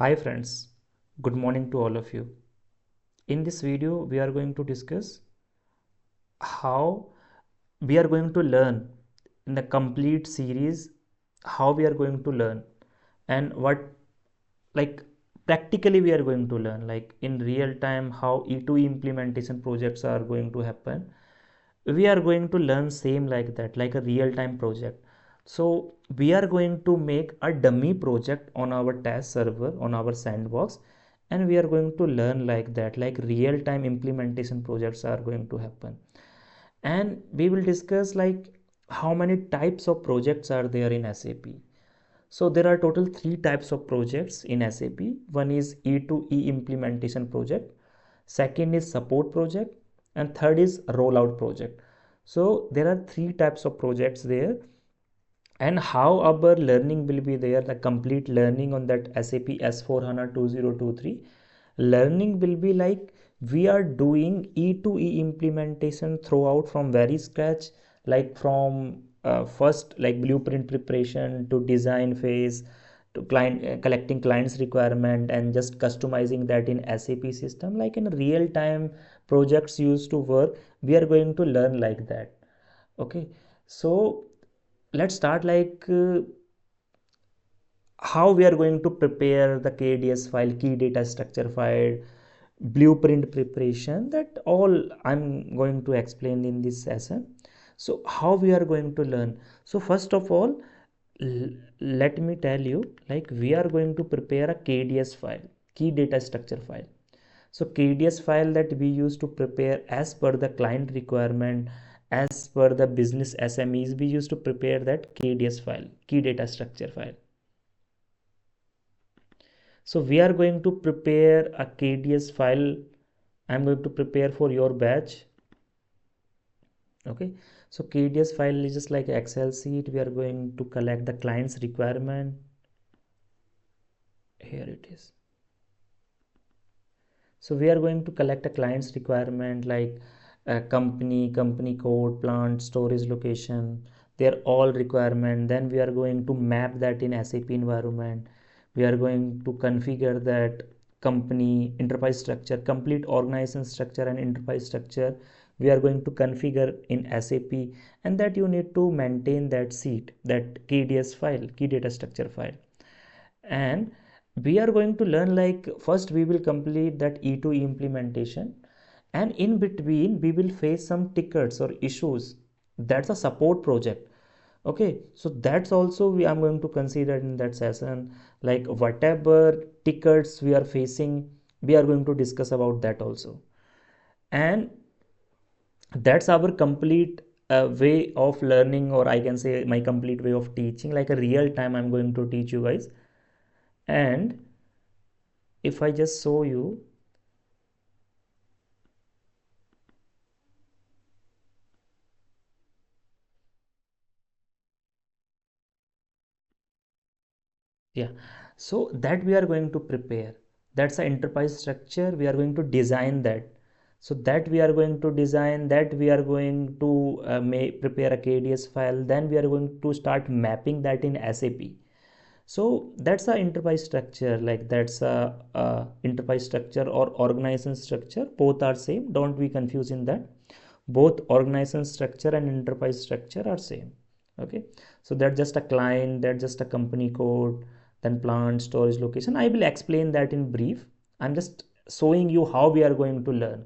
Hi friends, good morning to all of you. In this video, we are going to discuss how we are going to learn in the complete series, how we are going to learn and what like practically we are going to learn like in real time how E2E implementation projects are going to happen. We are going to learn same like that, like a real time project. So we are going to make a dummy project on our test server on our sandbox, and we are going to learn like that, like real time implementation projects are going to happen. And we will discuss like how many types of projects are there in SAP. So there are total three types of projects in SAP. One is E2E implementation project, second is support project, and third is rollout project. So there are three types of projects there, and how our learning will be there, the complete learning on that SAP S4 HANA 2023 learning will be like we are doing E2E implementation throughout from very scratch, like from first like blueprint preparation to design phase to client collecting clients requirement and just customizing that in SAP system, like in real time projects used to work. We are going to learn like that. Okay, so let's start like how we are going to prepare the KDS file, key data structure file, blueprint preparation, that all I'm going to explain in this session. So how we are going to learn? So first of all, let me tell you, like we are going to prepare a KDS file, key data structure file. So KDS file that we use to prepare as per the client requirement, as per the business SMEs, we used to prepare that KDS file, key data structure file. So we are going to prepare a KDS file. I'm going to prepare for your batch. Okay. So KDS file is just like Excel sheet. We are going to collect the client's requirement. Here it is. So we are going to collect a client's requirement like company code, plant, storage location. They're all requirement. Then we are going to map that in SAP environment. We are going to configure that company enterprise structure, complete organization structure and enterprise structure. We are going to configure in SAP, and that you need to maintain that sheet, that KDS file, key data structure file. And we are going to learn like first we will complete that E2E implementation, and in between we will face some tickets or issues. That's a support project. Okay, so that's also I'm going to consider in that session, like whatever tickets we are facing, we are going to discuss about that also. And that's our complete way of learning, or I can say my complete way of teaching, like a real time I'm going to teach you guys. And if I just show you, yeah, so that we are going to prepare, that's the enterprise structure. We are going to design that. So that we are going to design, that we are going to prepare a KDS file, then we are going to start mapping that in SAP. So that's a enterprise structure, like that's a enterprise structure or organization structure, both are same, don't be confused in that. Both organization structure and enterprise structure are same. Okay, so that's just a client, that's just a company code, then plant, storage location. I will explain that in brief. I'm just showing you how we are going to learn.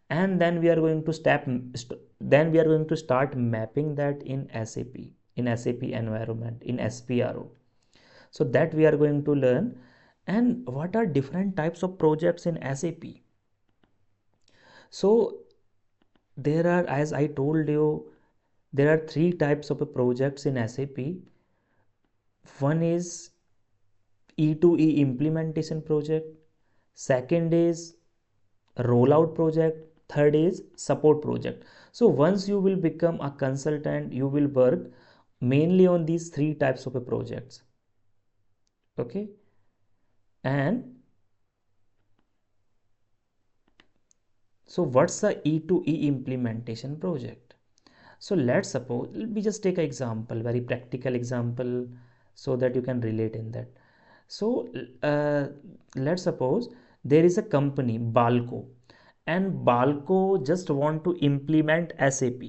And then we are going to then we are going to start mapping that in SAP, in SAP environment, in SPRO. So that we are going to learn. And what are different types of projects in SAP? So there are, as I told you, there are three types of projects in SAP. One is E2E implementation project, second is rollout project, third is support project. So once you will become a consultant, you will work mainly on these three types of projects. Okay, and so what's the E2E implementation project? So let's suppose, let me just take an example, very practical example, so that you can relate in that. So uh, let's suppose there is a company Balco, and Balco just want to implement SAP.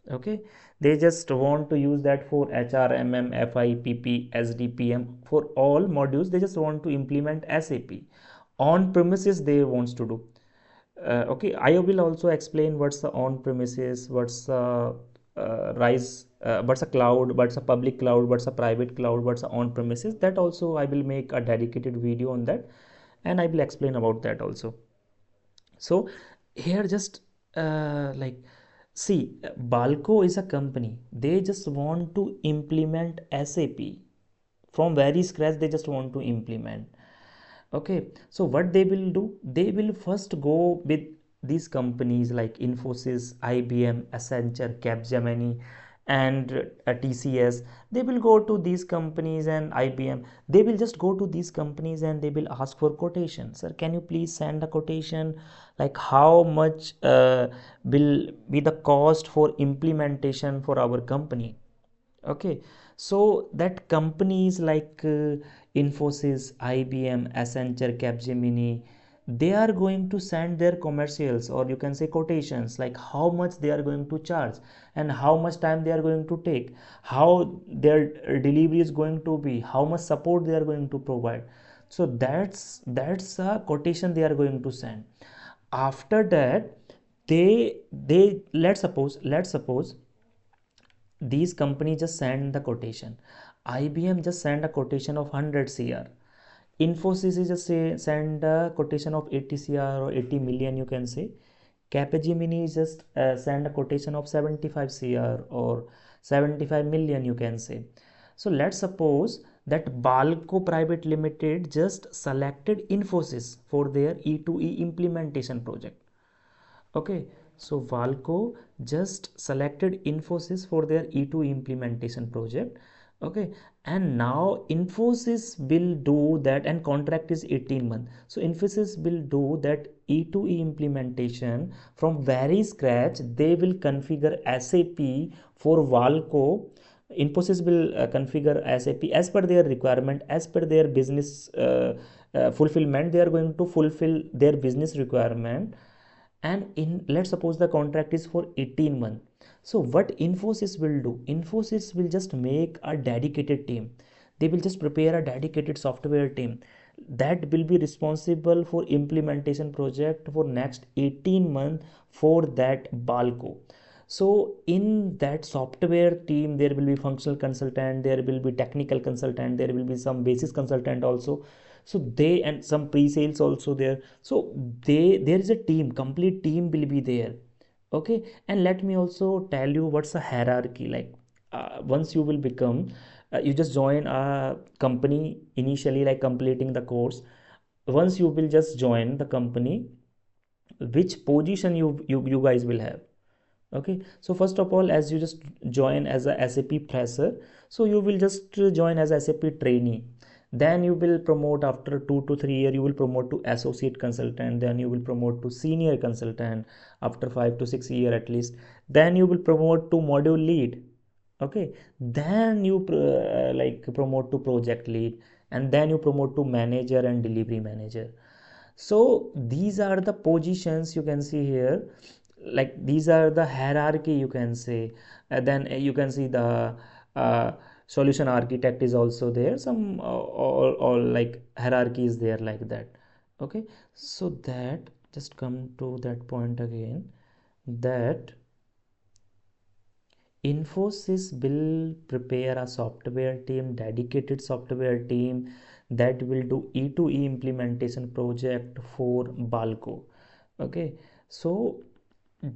Okay, they just want to use that for HR, MM, FI, PP, SD, PM, for all modules. They just want to implement SAP on premises. They wants to do. Okay, I will also explain what's the on premises, what's the rise, what's a cloud, what's a public cloud, what's a private cloud, what's a on premises. That also I will make a dedicated video on that, and I will explain about that also. So here just like see, Balco is a company. They just want to implement SAP from very scratch. They just want to implement. Okay, so what they will do, they will first go with these companies like Infosys, IBM, Accenture, Capgemini, and TCS. They will go to these companies and IBM. They will just go to these companies and they will ask for quotation. Sir, can you please send a quotation, like how much will be the cost for implementation for our company? Okay, so that companies like Infosys, IBM, Accenture, Capgemini, they are going to send their commercials, or you can say quotations, like how much they are going to charge and how much time they are going to take, how their delivery is going to be, how much support they are going to provide. So that's a quotation they are going to send. After that, they let's suppose these companies just send the quotation. IBM just send a quotation of 100 cr. Infosys is just say send a quotation of 80 cr or 80 million, you can say. Capgemini is just send a quotation of 75 cr or 75 million, you can say. So let's suppose that Balco Private Limited just selected Infosys for their E2E implementation project. Okay, so Valco just selected Infosys for their E2 implementation project. Okay, and now Infosys will do that, and contract is 18 months. So Infosys will do that E2E implementation from very scratch. They will configure SAP for Valco. Infosys will configure SAP as per their requirement, as per their business fulfillment. They are going to fulfill their business requirement, and in let's suppose the contract is for 18 months. So what Infosys will do, Infosys will just make a dedicated team. They will just prepare a dedicated software team that will be responsible for implementation project for next 18 months for that Balco. So in that software team there will be functional consultant, there will be technical consultant, there will be some basis consultant also. So they, and some pre-sales also there. So there is a team, complete team will be there. Okay, and let me also tell you what's a hierarchy like. Once you will become you just join a company initially, like completing the course. Once you will just join the company, which position you guys will have. Okay, so first of all, as you just join as a SAP fresher, so you will just join as SAP trainee. Then you will promote after 2 to 3 years, you will promote to associate consultant, then you will promote to senior consultant after 5 to 6 years at least. Then you will promote to module lead. Okay, then you like promote to project lead, and then you promote to manager and delivery manager. So these are the positions you can see here, like these are the hierarchy, you can say. Then you can see the uh, solution architect is also there, some all like hierarchy is there like that. Okay, so that just come to that point again, that Infosys will prepare a software team, dedicated software team, that will do E2E implementation project for Balco. Okay, so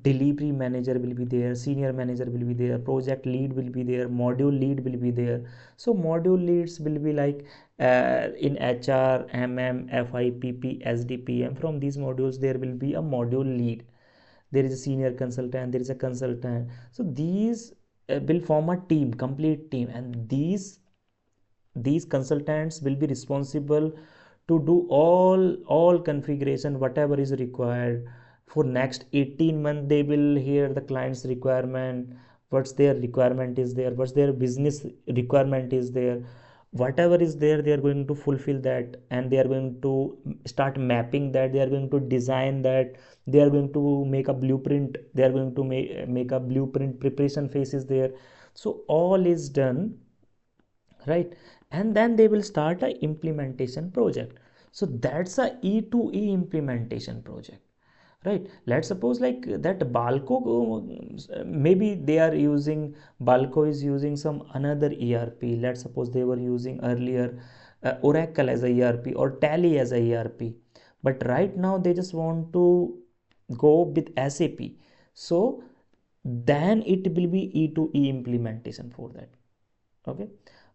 delivery manager will be there, senior manager will be there, project lead will be there, module lead will be there. So module leads will be like in HR, MM, FI, PP, SD, PM. From these modules there will be a module lead. There is a senior consultant, there is a consultant. So these will form a team, complete team, and these consultants will be responsible to do all configuration whatever is required for next 18 months. They will hear the client's requirement, what's their requirement is there, what's their business requirement is there, whatever is there, they are going to fulfill that, and they are going to start mapping that, they are going to design that, they are going to make a blueprint, they are going to make a blueprint preparation phase is there. So all is done, right? And then they will start a implementation project. So that's a E to E implementation project, right? Let's suppose like that Balco, maybe they are using, Balco is using some another ERP. Let's suppose they were using earlier Oracle as a ERP or Tally as a ERP, but right now they just want to go with SAP. So then it will be E to E implementation for that. Okay,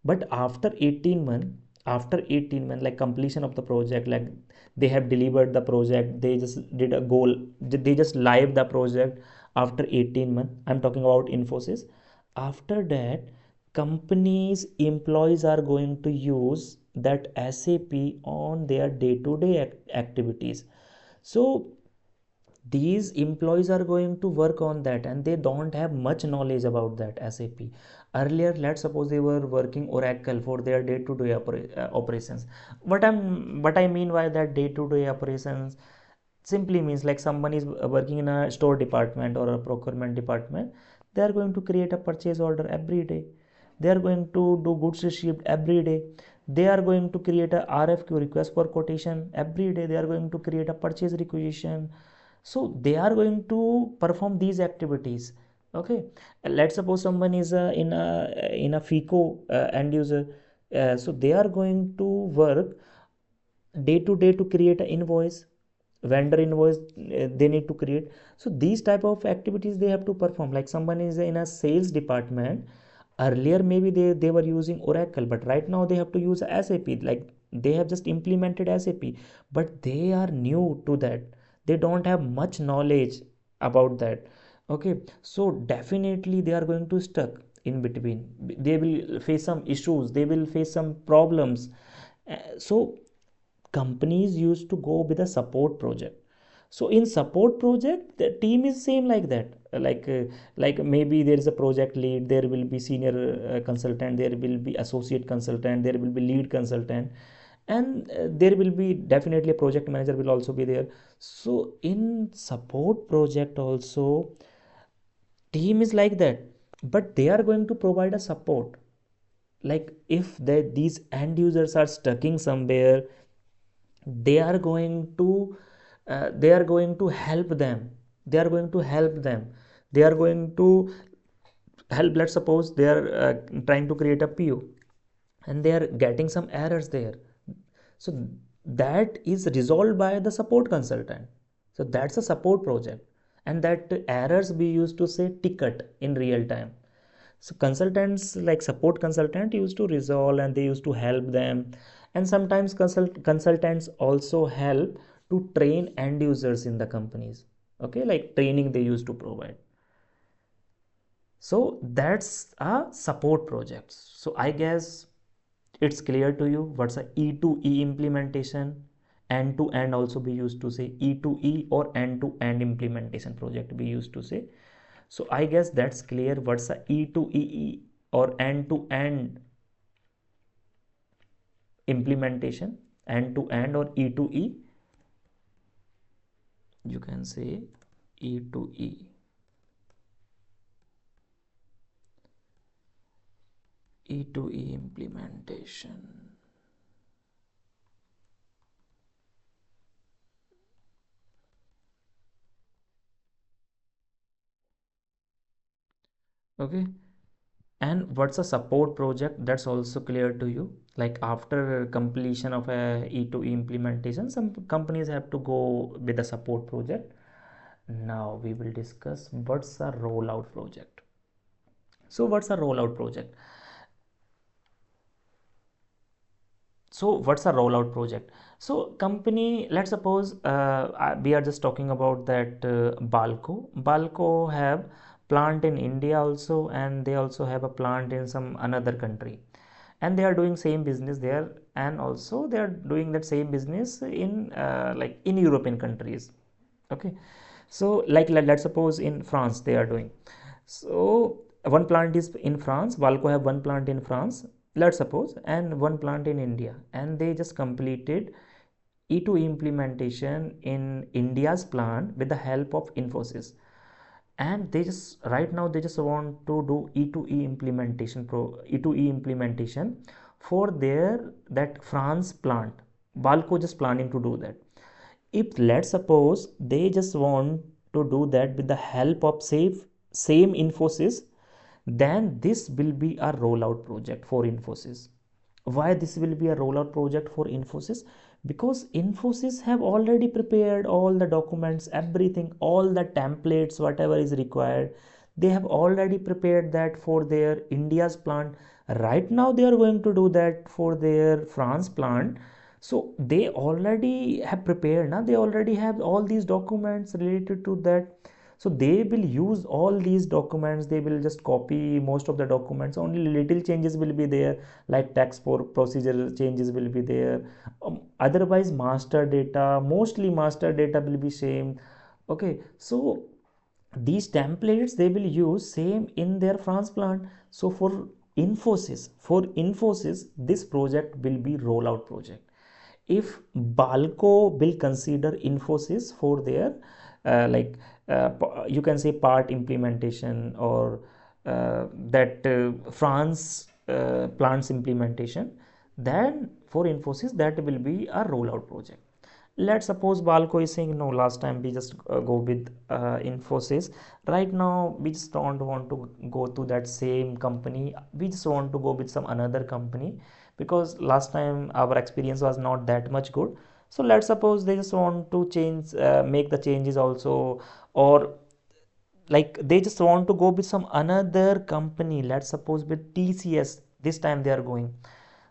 but after 18 months, after 18 months, like completion of the project, like they have delivered the project, they just did a goal, they just live the project after 18 months. I'm talking about Infosys. After that, companies employees are going to use that SAP on their day-to-day activities. So these employees are going to work on that, and they don't have much knowledge about that SAP. Earlier, let's suppose they were working Oracle for their day-to-day operations. What I mean by that day-to-day operations simply means like someone is working in a store department or a procurement department. They are going to create a purchase order every day, they are going to do goods received every day, they are going to create a RFQ, request for quotation, every day, they are going to create a purchase requisition. So they are going to perform these activities. Okay, let's suppose someone is in a FICO end user. So they are going to work day to day to create an invoice, vendor invoice, they need to create. So these type of activities they have to perform. Like someone is in a sales department, earlier maybe they were using Oracle, but right now they have to use SAP. Like they have just implemented SAP, but they are new to that, they don't have much knowledge about that. Okay, so definitely they are going to stuck in between, they will face some issues, they will face some problems. So companies used to go with a support project. So in support project, the team is same like that. Like maybe there is a project lead, there will be senior consultant, there will be associate consultant, there will be lead consultant, and there will be definitely a project manager will also be there. So in support project also, team is like that, but they are going to provide a support. Like if these end users are stucking somewhere, they are going to help them, they are going to help them, they are going to help. Let's suppose they are trying to create a PO, and they are getting some errors there. So that is resolved by the support consultant. So that's a support project, and that errors we used to say ticket in real time. So consultants, like support consultant, used to resolve and they used to help them. And sometimes consultants also help to train end users in the companies. Okay, like training they used to provide. So that's a support project. So I guess it's clear to you what's a E to E implementation. End to end also we used to say E to E, or end to end implementation project we used to say. So I guess that's clear what's a E to E or end to end implementation. End to end or E to E, you can say E to E. E to E implementation. Okay, and what's a support project, that's also clear to you. Like after completion of a E to E implementation, some companies have to go with a support project. Now we will discuss what's a rollout project. So what's a rollout project? So what's a rollout project? So company, let's suppose we are just talking about that Balco have plant in India also, and they also have a plant in some another country, and they are doing same business there, and also they are doing that same business in like in European countries. Okay, so like let's suppose in France they are doing. So one plant is in France, Valco have one plant in France, let's suppose, and one plant in India, and they just completed E2E implementation in India's plant with the help of Infosys. And they just right now they just want to do E2E implementation E2E implementation for their that France plant. Balco just planning to do that. If let's suppose they just want to do that with the help of same Infosys, then this will be a rollout project for Infosys. Why this will be a rollout project for Infosys? Because Infosys have already prepared all the documents, everything, all the templates, whatever is required. They have already prepared that for their India's plant. Right now they are going to do that for their France plant. So they already have prepared now, they already have all these documents related to that. So they will use all these documents, they will just copy most of the documents, only little changes will be there, like tax for procedure changes will be there. Otherwise master data, mostly master data will be same. Okay, so these templates they will use same in their France plant. So for Infosys this project will be rollout project. If Balco will consider Infosys for their like you can say part implementation, or that France plants implementation, then for Infosys that will be a rollout project. Let's suppose Balco is saying no, last time we just go with Infosys, right now we just don't want to go to that same company, we just want to go with some another company, because last time our experience was not that much good. So let's suppose they just want to change, make the changes also, or like they just want to go with some another company, let's suppose with TCS, this time they are going.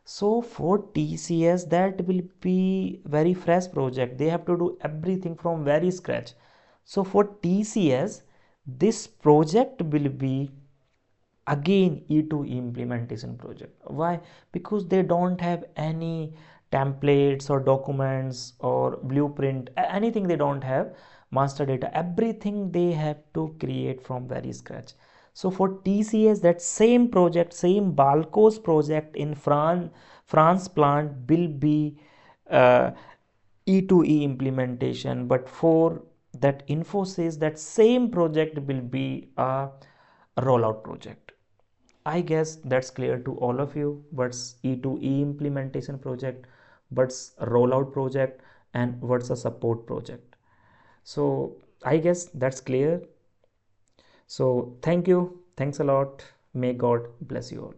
So for TCS that will be very fresh project, they have to do everything from very scratch. So for TCS this project will be again E2E implementation project. Why? Because they don't have any templates or documents or blueprint, anything they don't have, master data, everything they have to create from very scratch. So for TCS that same project, same Balco's project in France plant will be E2E implementation, but for that Infosys that same project will be a rollout project. I guess that's clear to all of you. What's E2E implementation project, what's a rollout project, and what's a support project. So I guess that's clear. So thank you. Thanks a lot. May God bless you all.